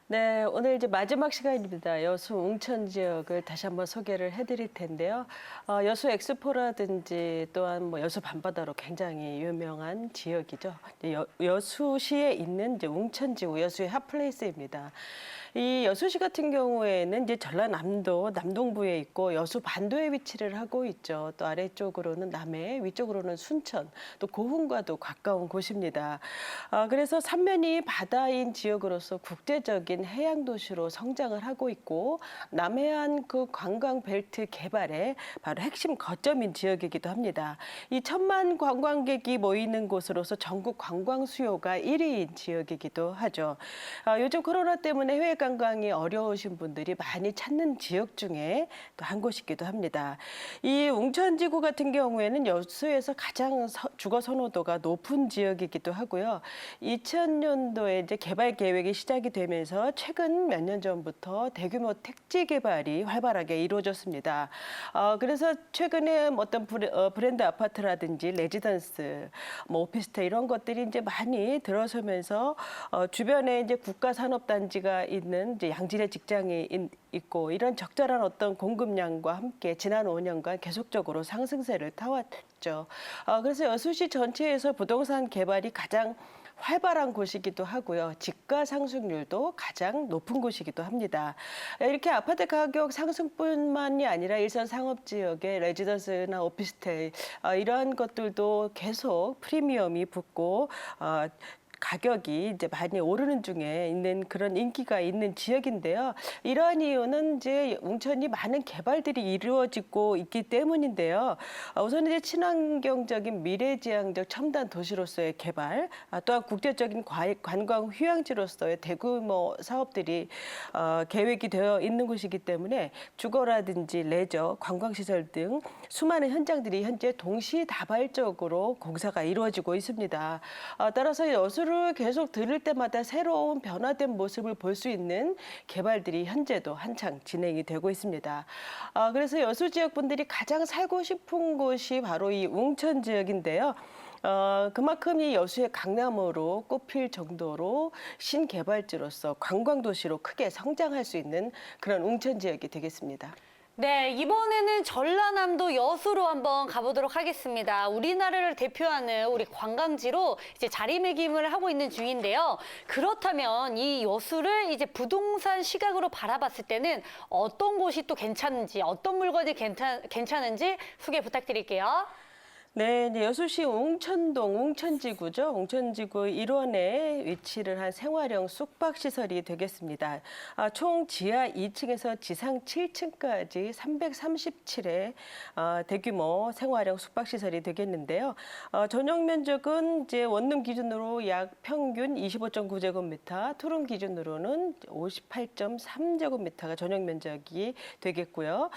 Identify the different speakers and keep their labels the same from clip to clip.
Speaker 1: 네, 오늘 이제 마지막 시간입니다. 여수 웅천 지역을 다시 한번 소개를 해드릴 텐데요. 여수 엑스포라든지 또한 뭐 여수 밤바다로 굉장히 유명한 지역이죠. 여수시에 있는 이제 웅천지구 여수의 핫플레이스입니다. 이 여수시 같은 경우에는 이제 전라남도 남동부에 있고 여수 반도에 위치를 하고 있죠. 또 아래쪽으로는 남해, 위쪽으로는 순천, 또 고흥과도 가까운 곳입니다. 그래서 삼면이 바다인 지역으로서 국제적인 해양 도시로 성장을 하고 있고 남해안 그 관광 벨트 개발의 바로 핵심 거점인 지역이기도 합니다. 이 1,000만 관광객이 모이는 곳으로서 전국 관광 수요가 1위인 지역이기도 하죠. 요즘 코로나 때문에 해외 관광이 어려우신 분들이 많이 찾는 지역 중에 또 한 곳이기도 합니다. 이 웅천지구 같은 경우에는 여수에서 가장 주거 선호도가 높은 지역이기도 하고요. 2000년도에 이제 개발 계획이 시작이 되면서 최근 몇 년 전부터 대규모 택지 개발이 활발하게 이루어졌습니다. 그래서 최근에 어떤 브랜드 아파트라든지 레지던스, 뭐 오피스텔 이런 것들이 이제 많이 들어서면서 주변에 이제 국가산업단지가 있는 이제 양질의 직장이 있고 이런 적절한 어떤 공급량과 함께 지난 5년간 계속적으로 상승세를 타왔죠. 그래서 여수시 전체에서 부동산 개발이 가장 활발한 곳이기도 하고요. 지가 상승률도 가장 높은 곳이기도 합니다. 이렇게 아파트 가격 상승뿐만이 아니라 일선 상업지역의 레지던스나 오피스텔 이러한 것들도 계속 프리미엄이 붙고 가격이 이제 많이 오르는 중에 있는 그런 인기가 있는 지역인데요. 이러한 이유는 이제 웅천이 많은 개발들이 이루어지고 있기 때문인데요. 우선 이제 친환경적인 미래지향적 첨단 도시로서의 개발, 또한 국제적인 관광 휴양지로서의 대규모 사업들이 계획이 되어 있는 곳이기 때문에 주거라든지 레저, 관광시설 등 수많은 현장들이 현재 동시다발적으로 공사가 이루어지고 있습니다. 따라서 여수를 계속 들을 때마다 새로운 변화된 모습을 볼 수 있는 개발들이 현재도 한창 진행이 되고 있습니다. 그래서 여수 지역 분들이 가장 살고 싶은 곳이 바로 이 웅천 지역인데요. 그만큼 이 여수의 강남으로 꼽힐 정도로 신개발지로서 관광도시로 크게 성장할 수 있는 그런 웅천 지역이 되겠습니다.
Speaker 2: 네, 이번에는 전라남도 여수로 한번 가보도록 하겠습니다. 우리나라를 대표하는 우리 관광지로 이제 자리매김을 하고 있는 중인데요. 그렇다면 이 여수를 이제 부동산 시각으로 바라봤을 때는 어떤 곳이 또 괜찮은지, 어떤 물건이 괜찮은지 소개 부탁드릴게요.
Speaker 1: 네, 이제 여수시 웅천동 웅천지구죠. 웅천지구 일원에 위치를 한 생활형 숙박시설이 되겠습니다. 총 지하 2층에서 지상 7층까지 337의 대규모 생활형 숙박시설이 되겠는데요. 전용 면적은 이제 원룸 기준으로 약 평균 25.9제곱미터, 투룸 기준으로는 58.3제곱미터가 전용 면적이 되겠고요.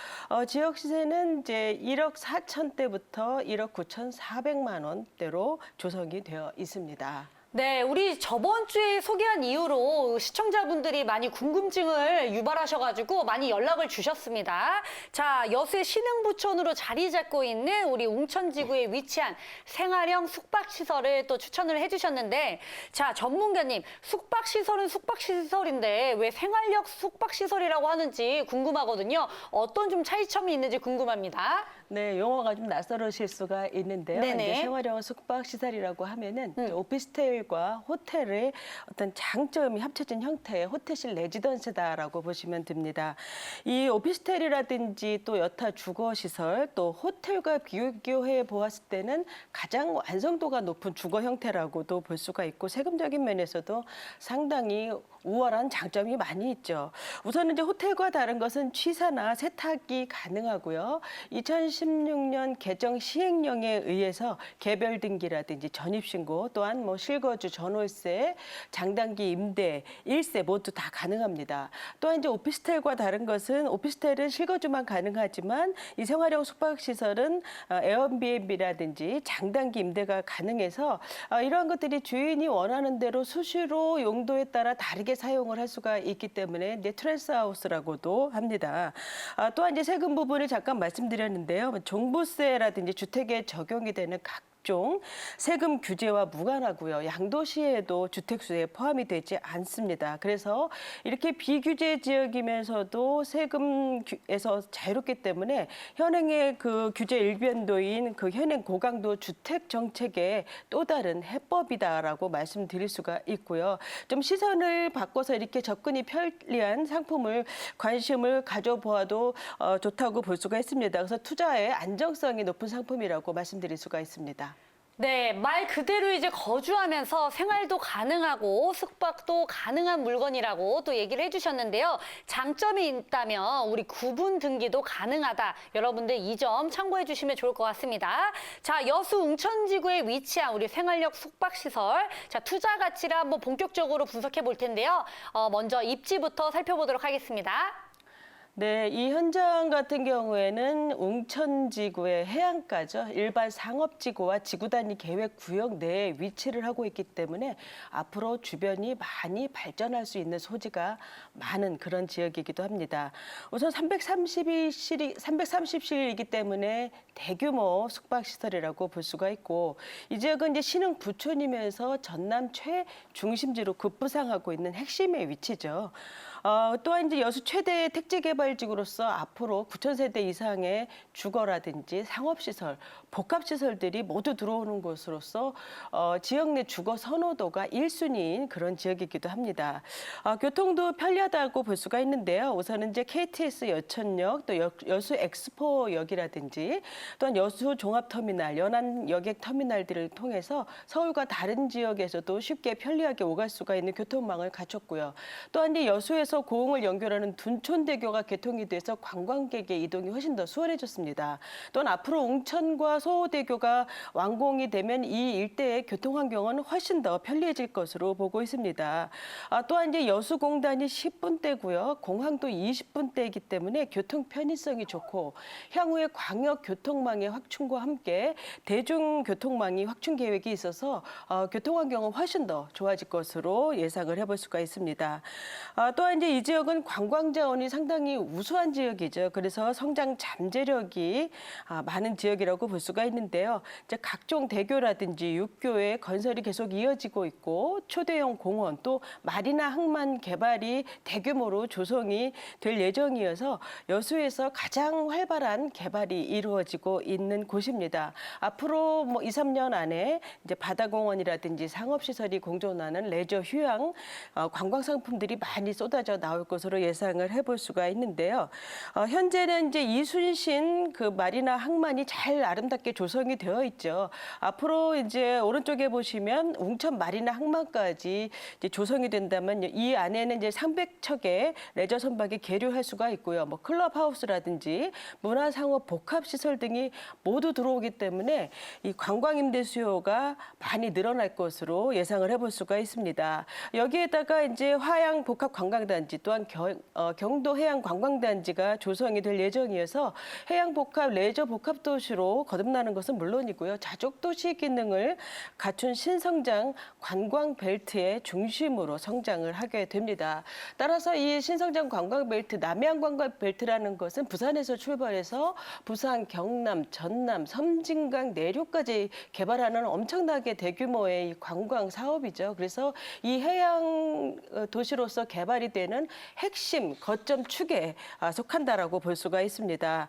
Speaker 1: 지역 시세는 이제 1억 4천대부터 1억 9,400만 원대로 조성이 되어 있습니다.
Speaker 2: 네, 우리 저번 주에 소개한 이후로 시청자분들이 많이 궁금증을 유발하셔가지고 많이 연락을 주셨습니다. 자, 여수의 신흥부촌으로 자리 잡고 있는 우리 웅천지구에 위치한 생활형 숙박시설을 또 추천을 해주셨는데, 자, 전문가님, 숙박시설은 숙박시설인데 왜 생활형 숙박시설이라고 하는지 궁금하거든요. 어떤 좀 차이점이 있는지 궁금합니다.
Speaker 1: 네, 용어가 좀 낯설으실 수가 있는데요.
Speaker 2: 네네.
Speaker 1: 이제 생활형 숙박시설이라고 하면은 오피스텔과 호텔의 어떤 장점이 합쳐진 형태의 호텔식 레지던스다라고 보시면 됩니다. 이 오피스텔이라든지 또 여타 주거시설 또 호텔과 비교해 보았을 때는 가장 완성도가 높은 주거 형태라고도 볼 수가 있고 세금적인 면에서도 상당히 우월한 장점이 많이 있죠. 우선 이제 호텔과 다른 것은 취사나 세탁이 가능하고요. 2016년 개정 시행령에 의해서 개별 등기라든지 전입신고 또한 뭐 실거주, 전월세, 장단기 임대, 일세 모두 다 가능합니다. 또한 이제 오피스텔과 다른 것은 오피스텔은 실거주만 가능하지만 이 생활형 숙박시설은 에어비앤비라든지 장단기 임대가 가능해서 이러한 것들이 주인이 원하는 대로 수시로 용도에 따라 다르게 사용을 할 수가 있기 때문에 이제 트랜스하우스라고도 합니다. 또한 이제 세금 부분을 잠깐 말씀드렸는데요. 종부세라든지 주택에 적용이 되는 각종 업종, 세금 규제와 무관하고요. 양도시에도 주택수에 포함이 되지 않습니다. 그래서 이렇게 비규제 지역이면서도 세금에서 자유롭기 때문에 현행의 그 규제 일변도인 그 현행 고강도 주택 정책의 또 다른 해법이다라고 말씀드릴 수가 있고요. 좀 시선을 바꿔서 이렇게 접근이 편리한 상품을 관심을 가져보아도 좋다고 볼 수가 있습니다. 그래서 투자의 안정성이 높은 상품이라고 말씀드릴 수가 있습니다.
Speaker 2: 네, 말 그대로 이제 거주하면서 생활도 가능하고 숙박도 가능한 물건이라고 또 얘기를 해주셨는데요. 장점이 있다면 우리 구분 등기도 가능하다. 여러분들 이 점 참고해 주시면 좋을 것 같습니다. 자, 여수 웅천지구에 위치한 우리 생활력 숙박시설. 자, 투자 가치를 한번 본격적으로 분석해 볼 텐데요. 먼저 입지부터 살펴보도록 하겠습니다.
Speaker 1: 네, 이 현장 같은 경우에는 웅천지구의 해안가죠. 일반 상업지구와 지구단위 계획구역 내에 위치를 하고 있기 때문에 앞으로 주변이 많이 발전할 수 있는 소지가 많은 그런 지역이기도 합니다. 우선 330실이기 때문에 대규모 숙박시설이라고 볼 수가 있고 이 지역은 이제 신흥 부촌이면서 전남 최중심지로 급부상하고 있는 핵심의 위치죠. 또한 이제 여수 최대의 택지 개발지구로서 앞으로 9,000세대 이상의 주거라든지 상업시설, 복합시설들이 모두 들어오는 곳으로서 지역 내 주거 선호도가 1순위인 그런 지역이기도 합니다. 교통도 편리하다고 볼 수가 있는데요. 우선은 이제 KTX 여천역, 또 여수 엑스포역이라든지 또한 여수 종합터미널, 연안 여객 터미널들을 통해서 서울과 다른 지역에서도 쉽게 편리하게 오갈 수가 있는 교통망을 갖췄고요. 또한 이 여수에서 고흥을 연결하는 둔촌대교가 개통이 돼서 관광객의 이동이 훨씬 더 수월해졌습니다. 또한 앞으로 웅천과 소호대교가 완공이 되면 이 일대의 교통 환경은 훨씬 더 편리해질 것으로 보고 있습니다. 또한 이제 여수공단이 10분대고요. 공항도 20분대이기 때문에 교통 편의성이 좋고 향후에 광역 교통망의 확충과 함께 대중교통망이 확충 계획이 있어서 교통 환경은 훨씬 더 좋아질 것으로 예상을 해볼 수가 있습니다. 또한 이제 이 지역은 관광 자원이 상당히 우수한 지역이죠. 그래서 성장 잠재력이 많은 지역이라고 볼 수가 있는데요. 이제 각종 대교라든지 육교의 건설이 계속 이어지고 있고 초대형 공원 또 마리나 항만 개발이 대규모로 조성이 될 예정이어서 여수에서 가장 활발한 개발이 이루어지고 있는 곳입니다. 앞으로 뭐 2, 3년 안에 이제 바다공원이라든지 상업시설이 공존하는 레저 휴양 관광 상품들이 많이 쏟아져 나올 것으로 예상을 해볼 수가 있는데요. 현재는 이제 이순신 그 마리나 항만이 잘 아름답게 조성이 되어 있죠. 앞으로 이제 오른쪽에 보시면 웅천 마리나 항만까지 이제 조성이 된다면 이 안에는 이제 300척의 레저 선박이 계류할 수가 있고요. 뭐 클럽하우스라든지 문화상업 복합시설 등이 모두 들어오기 때문에 이 관광 임대 수요가 많이 늘어날 것으로 예상을 해볼 수가 있습니다. 여기에다가 이제 화양 복합 관광단지 또한 경도 해양 관광단지가 조성이 될 예정이어서 해양 복합 레저 복합 도시로 거듭나는 것은 물론이고요. 자족 도시 기능을 갖춘 신성장 관광 벨트의 중심으로 성장을 하게 됩니다. 따라서 이 신성장 관광 벨트, 남해안 관광 벨트라는 것은 부산에서 출발해서 부산, 경남, 전남, 섬진강 내륙까지 개발하는 엄청나게 대규모의 관광 사업이죠. 그래서 이 해양 도시로서 개발이 되는 핵심 거점 축에 속한다라고 볼 수가 있습니다.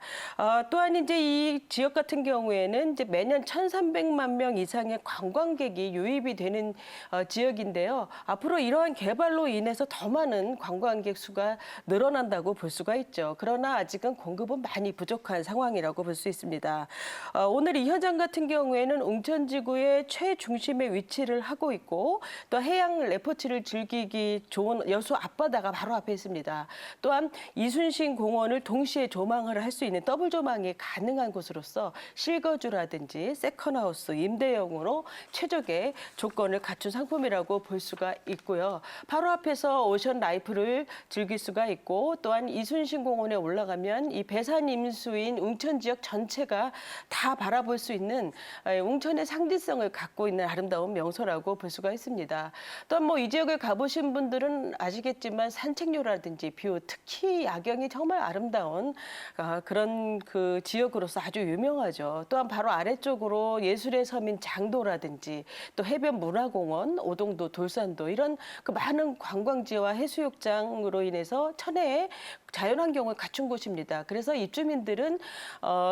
Speaker 1: 또한 이제 이 지역 같은 경우에는 이제 매년 1,300만 명 이상의 관광객이 유입이 되는 지역인데요. 앞으로 이러한 개발로 인해서 더 많은 관광객 수가 늘어난다고 볼 수가 있죠. 그러나 아직은 공급은 많이 부족한 상황이라고 볼 수 있습니다. 오늘 이 현장 같은 경우에는 웅천지구의 최중심에 위치를 하고 있고 또 해양 레포츠를 즐기기 좋은 여수 앞바다가 바로 앞에 있습니다. 또한 이순신 공원을 동시에 조망을 할 수 있는 더블 조망이 가능한 곳으로서 실거주라든지 세컨하우스, 임대용으로 최적의 조건을 갖춘 상품이라고 볼 수가 있고요. 바로 앞에서 오션 라이프를 즐길 수가 있고 또한 이순신 공원에 올라가면 이 배산 임수인 웅천 지역 전체가 다 바라볼 수 있는 웅천의 상징성을 갖고 있는 아름다운 명소라고 볼 수가 있습니다. 또한 뭐 이 지역을 가보신 분들은 아시겠지만 산책로라든지 뷰, 특히 야경이 정말 아름다운 그런 그 지역으로서 아주 유명하죠. 또한 바로 아래쪽으로 예술의 섬인 장도라든지 또 해변 문화공원, 오동도, 돌산도 이런 그 많은 관광지와 해수욕장으로 인해서 천혜의 자연환경을 갖춘 곳입니다. 그래서 입주민들은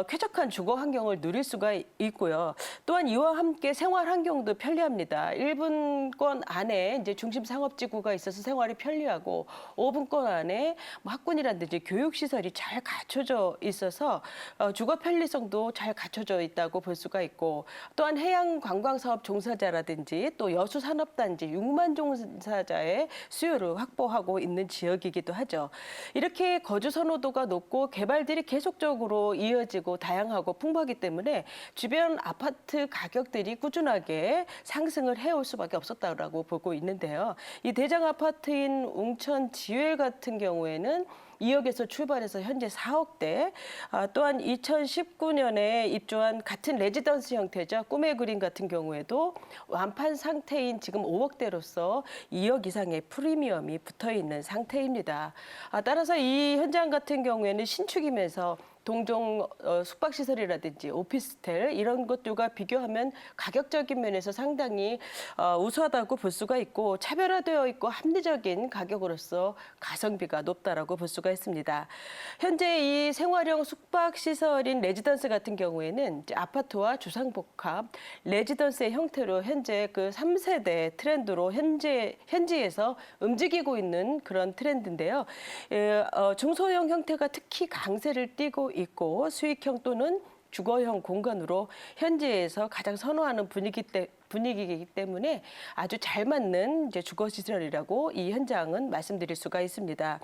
Speaker 1: 쾌적한 주거 환경을 누릴 수가 있고요. 또한 이와 함께 생활 환경도 편리합니다. 1분권 안에 이제 중심 상업지구가 있어서 생활이 편리하고 5분권 안에 뭐 학군이라든지 교육시설이 잘 갖춰져 있어서 주거 편리성도 잘 갖춰져 있다고 볼 수가 있고 또한 해양 관광 사업 종사자라든지 또 여수 산업단지 6만 종사자의 수요를 확보하고 있는 지역이기도 하죠. 이렇게 거주 선호도가 높고 개발들이 계속적으로 이어지고 다양하고 풍부하기 때문에 주변 아파트 가격들이 꾸준하게 상승을 해올 수밖에 없었다고 보고 있는데요. 이 대장 아파트인 웅천 지회 같은 경우에는 2억에서 출발해서 현재 4억대, 또한 2019년에 입주한 같은 레지던스 형태죠. 꿈의 그림 같은 경우에도 완판 상태인 지금 5억대로서 2억 이상의 프리미엄이 붙어있는 상태입니다. 따라서 이 현장 같은 경우에는 신축이면서 동종 숙박시설이라든지 오피스텔 이런 것들과 비교하면 가격적인 면에서 상당히 우수하다고 볼 수가 있고 차별화되어 있고 합리적인 가격으로서 가성비가 높다라고 볼 수가 있습니다. 현재 이 생활형 숙박시설인 레지던스 같은 경우에는 이제 아파트와 주상복합, 레지던스의 형태로 현재 그 3세대 트렌드로 현지에서 움직이고 있는 그런 트렌드인데요. 중소형 형태가 특히 강세를 띠고 있고 수익형 또는 주거형 공간으로 현지에서 가장 선호하는 분위기이기 때문에 아주 잘 맞는 이제 주거시설이라고 이 현장은 말씀드릴 수가 있습니다.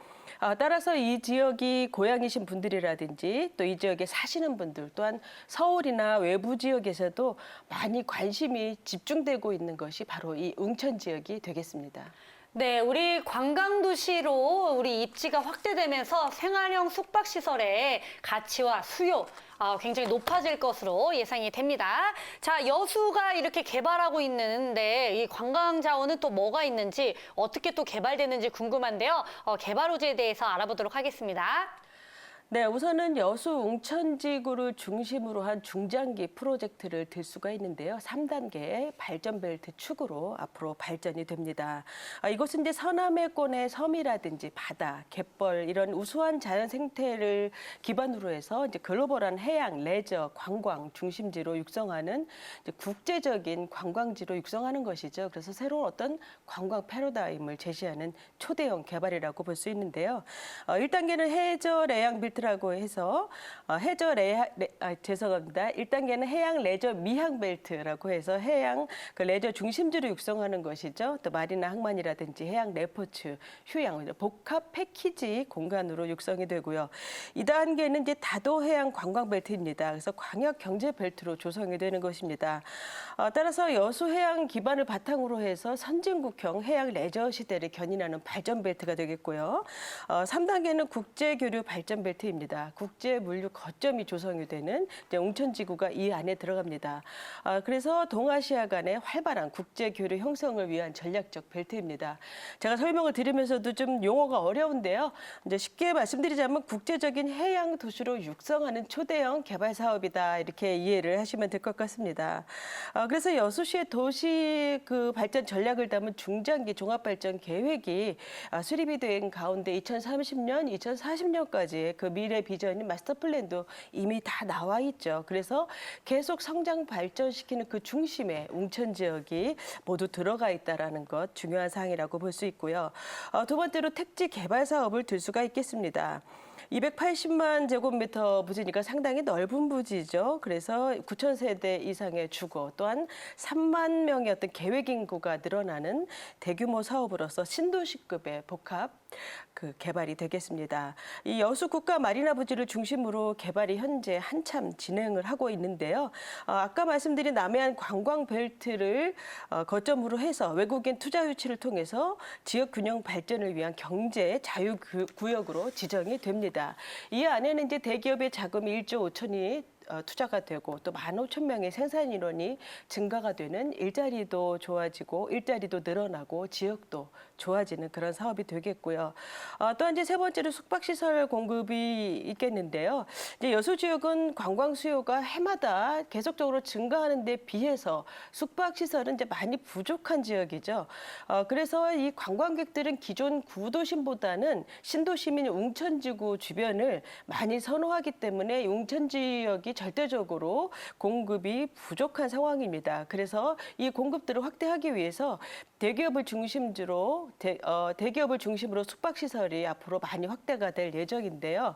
Speaker 1: 따라서 이 지역이 고향이신 분들이라든지 또 이 지역에 사시는 분들 또한 서울이나 외부 지역에서도 많이 관심이 집중되고 있는 것이 바로 이 웅천 지역이 되겠습니다.
Speaker 2: 네, 우리 관광도시로 우리 입지가 확대되면서 생활형 숙박시설의 가치와 수요 굉장히 높아질 것으로 예상이 됩니다. 자, 여수가 이렇게 개발하고 있는데 이 관광 자원은 또 뭐가 있는지 어떻게 또 개발되는지 궁금한데요. 개발 호재에 대해서 알아보도록 하겠습니다.
Speaker 1: 네, 우선은 여수 웅천지구를 중심으로 한 중장기 프로젝트를 들 수가 있는데요. 3단계 발전벨트 축으로 앞으로 발전이 됩니다. 이곳은 이제 서남해권의 섬이라든지 바다, 갯벌 이런 우수한 자연 생태를 기반으로 해서 이제 글로벌한 해양, 레저, 관광 중심지로 육성하는 이제 국제적인 관광지로 육성하는 것이죠. 그래서 새로운 어떤 관광 패러다임을 제시하는 초대형 개발이라고 볼 수 있는데요. 1단계는 해저 레양 빌트 라고 해서 죄송합니다. 1단계는 해양 레저 미항 벨트라고 해서 해양 그 레저 중심지로 육성하는 것이죠. 또 마리나 항만이라든지 해양 레포츠, 휴양 복합 패키지 공간으로 육성이 되고요. 2단계는 이제 다도 해양 관광 벨트입니다. 그래서 광역 경제 벨트로 조성이 되는 것입니다. 따라서 여수 해양 기반을 바탕으로 해서 선진국형 해양 레저 시대를 견인하는 발전 벨트가 되겠고요. 3단계는 국제 교류 발전 벨트 입니다. 국제 물류 거점이 조성이 되는 웅천지구가 이 안에 들어갑니다. 그래서 동아시아 간의 활발한 국제 교류 형성을 위한 전략적 벨트입니다. 제가 설명을 드리면서도 좀 용어가 어려운데요. 이제 쉽게 말씀드리자면 국제적인 해양 도시로 육성하는 초대형 개발 사업이다 이렇게 이해를 하시면 될 것 같습니다. 그래서 여수시의 도시 그 발전 전략을 담은 중장기 종합발전 계획이 수립이 된 가운데 2030년, 2040년까지의 그 미래 비전인 마스터 플랜도 이미 다 나와 있죠. 그래서 계속 성장 발전시키는 그 중심에 웅천 지역이 모두 들어가 있다라는 것 중요한 사항이라고 볼 수 있고요. 두 번째로 택지 개발 사업을 들 수가 있겠습니다. 280만 제곱미터 부지니까 상당히 넓은 부지죠. 그래서 9천 세대 이상의 주거 또한 3만 명의 어떤 계획 인구가 늘어나는 대규모 사업으로서 신도시급의 복합 그 개발이 되겠습니다. 이 여수 국가 마리나 부지를 중심으로 개발이 현재 한참 진행을 하고 있는데요. 아까 말씀드린 남해안 관광 벨트를 거점으로 해서 외국인 투자 유치를 통해서 지역 균형 발전을 위한 경제 자유 구역으로 지정이 됩니다. 이 안에는 이제 대기업의 자금이 1조 5천이 투자가 되고 또 15,000명의 생산 인원이 증가가 되는 일자리도 좋아지고 일자리도 늘어나고 지역도 좋아지는 그런 사업이 되겠고요. 또한 이제 세 번째로 숙박시설 공급이 있겠는데요. 이제 여수 지역은 관광 수요가 해마다 계속적으로 증가하는 데 비해서 숙박시설은 이제 많이 부족한 지역이죠. 그래서 이 관광객들은 기존 구도심보다는 신도시민 웅천지구 주변을 많이 선호하기 때문에 웅천 지역이 절대적으로 공급이 부족한 상황입니다. 그래서 이 공급들을 확대하기 위해서 대기업을 중심으로 숙박시설이 앞으로 많이 확대가 될 예정인데요.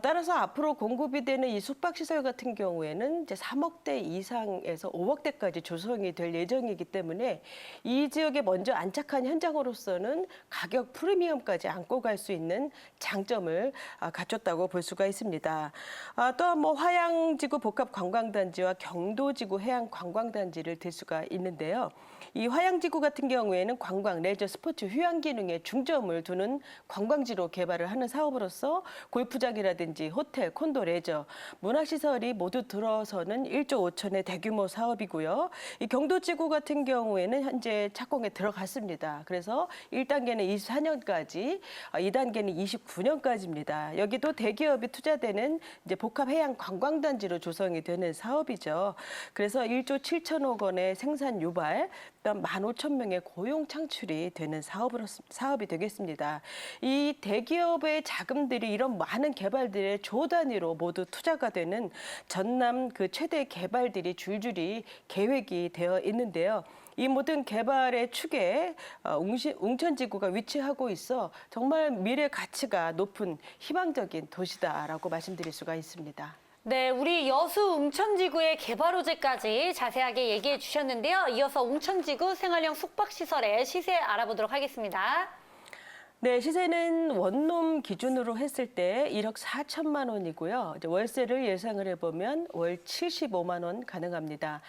Speaker 1: 따라서 앞으로 공급이 되는 이 숙박시설 같은 경우에는 이제 3억대 이상에서 5억대까지 조성이 될 예정이기 때문에 이 지역에 먼저 안착한 현장으로서는 가격 프리미엄까지 안고 갈 수 있는 장점을 갖췄다고 볼 수가 있습니다. 또한 뭐 화양지구 복합관광단지와 경도지구 해양관광단지를 들 수가 있는데요. 이 화양지구 같은 경우에는 관광, 레저, 스포츠, 휴양 기능에 중점을 두는 관광지로 개발을 하는 사업으로서 골프장이라든지 호텔, 콘도, 레저, 문화시설이 모두 들어서는 1조 5천의 대규모 사업이고요. 이 경도지구 같은 경우에는 현재 착공에 들어갔습니다. 그래서 1단계는 24년까지, 2단계는 29년까지입니다. 여기도 대기업이 투자되는 이제 복합해양관광단지로 조성이 되는 사업이죠. 그래서 1조 7천억 원의 생산 유발, 또한 15,000명의 고용 창출이 되는 사업이 되겠습니다. 이 대기업의 자금들이 이런 많은 개발들의 조 단위로 모두 투자가 되는 전남 그 최대 개발들이 줄줄이 계획이 되어 있는데요. 이 모든 개발의 축에 웅천지구가 위치하고 있어 정말 미래 가치가 높은 희망적인 도시다라고 말씀드릴 수가 있습니다.
Speaker 2: 네, 우리 여수 웅천지구의 개발 호재까지 자세하게 얘기해 주셨는데요. 이어서 웅천지구 생활형 숙박시설의 시세 알아보도록 하겠습니다.
Speaker 1: 네, 시세는 원룸 기준으로 했을 때 1억 4천만 원이고요. 이제 월세를 예상을 해보면 월 75만 원 가능합니다.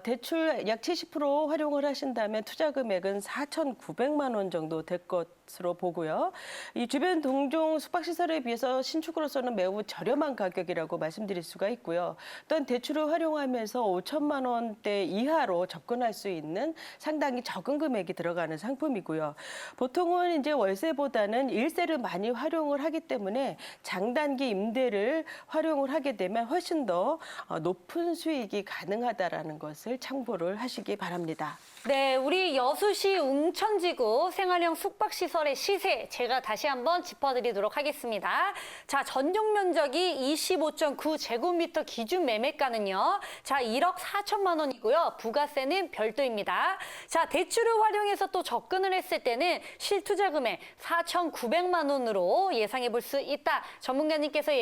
Speaker 1: 대출 약 70% 활용을 하신다면 투자 금액은 4,900만 원 정도 될 것으로 보고요. 이 주변 동종 숙박시설에 비해서 신축으로서는 매우 저렴한 가격이라고 말씀드릴 수가 있고요. 또한 대출을 활용하면서 5천만 원대 이하로 접근할 수 있는 상당히 적은 금액이 들어가는 상품이고요. 보통은 이제 월세보다는 일세를 많이 활용을 하기 때문에 장단기 임대를 활용을 하게 되면 훨씬 더 높은 수익이 가능하다라는 것을 참고를 하시기 바랍니다.
Speaker 2: 네, 우리 여수시 웅천지구 생활형 숙박시설의 시세 제가 다시 한번 짚어드리도록 하겠습니다. 자, 전용 면적이 25.9제곱미터 기준 매매가는요. 자, 1억 4천만 원이고요. 부가세는 별도입니다. 자, 대출을 활용해서 또 접근을 했을 때는 실투자 금액 4,900만 원으로 예상해 볼 수 있다. 전문가님께서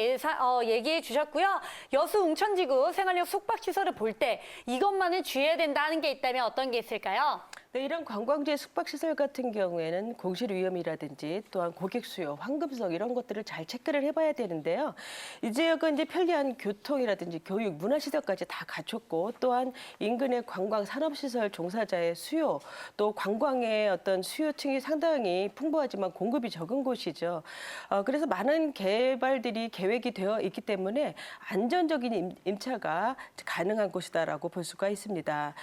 Speaker 2: 얘기해 주셨고요. 여수 웅천지구 생활형 숙박시설을 볼 때 이것만은 주의해야 된다는 게 있다면 어떤 게 있을까요?
Speaker 1: 네, 이런 관광지의 숙박시설 같은 경우에는 공실 위험이라든지 또한 고객 수요, 황금성 이런 것들을 잘 체크를 해봐야 되는데요. 이 지역은 이제 편리한 교통이라든지 교육, 문화시설까지 다 갖췄고 또한 인근의 관광 산업시설 종사자의 수요, 또 관광의 어떤 수요층이 상당히 풍부하지만 공급이 적은 곳이죠. 그래서 많은 개발들이 계획이 되어 있기 때문에 안전적인 임차가 가능한 곳이다라고 볼 수가 있습니다.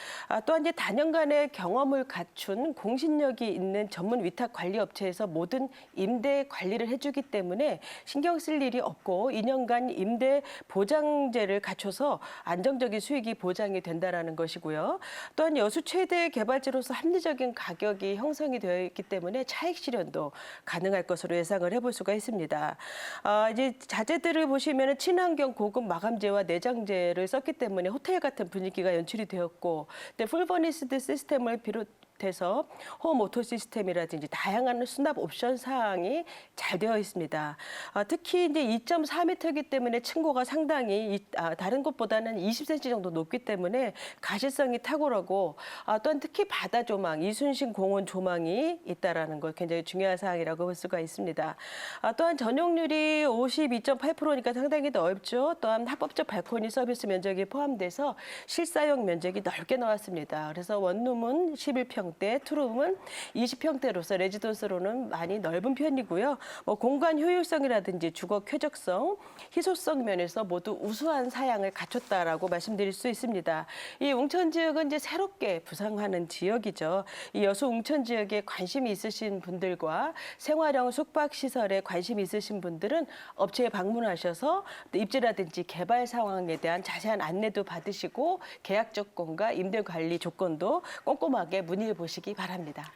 Speaker 1: 또한 이제 다년간의 경험을 갖춘 공신력이 있는 전문 위탁 관리 업체에서 모든 임대 관리를 해주기 때문에 신경 쓸 일이 없고 2년간 임대 보장제를 갖춰서 안정적인 수익이 보장이 된다라는 것이고요. 또한 여수 최대 개발지로서 합리적인 가격이 형성이 되어 있기 때문에 차익 실현도 가능할 것으로 예상을 해볼 수가 있습니다. 이제 자재들을 보시면 친환경 고급 마감재와 내장재를 썼기 때문에 호텔 같은 분위기가 연출이 되었고, 풀버니스드 시스템을 비롯해서 홈 오토 시스템이라든지 다양한 수납 옵션 사항이 잘 되어 있습니다. 특히 이제 2.4m이기 때문에 층고가 상당히 다른 곳보다는 20cm 정도 높기 때문에 가시성이 탁월하고, 또한 특히 바다 조망, 이순신 공원 조망이 있다라는 것 굉장히 중요한 사항이라고 볼 수가 있습니다. 또한 전용률이 52.8%니까 상당히 넓죠. 또한 합법적 발코니 서비스 면적이 포함돼서 실사용 면적이 넓게 나왔습니다. 그래서 원룸은 11평, 30평대, 투룸은 20평대로서 레지던스로는 많이 넓은 편이고요. 공간 효율성이라든지 주거 쾌적성, 희소성 면에서 모두 우수한 사양을 갖췄다라고 말씀드릴 수 있습니다. 이 웅천 지역은 이제 새롭게 부상하는 지역이죠. 이 여수 웅천 지역에 관심이 있으신 분들과 생활형 숙박 시설에 관심이 있으신 분들은 업체에 방문하셔서 입지라든지 개발 상황에 대한 자세한 안내도 받으시고 계약 조건과 임대 관리 조건도 꼼꼼하게 문의해 보시기 바랍니다.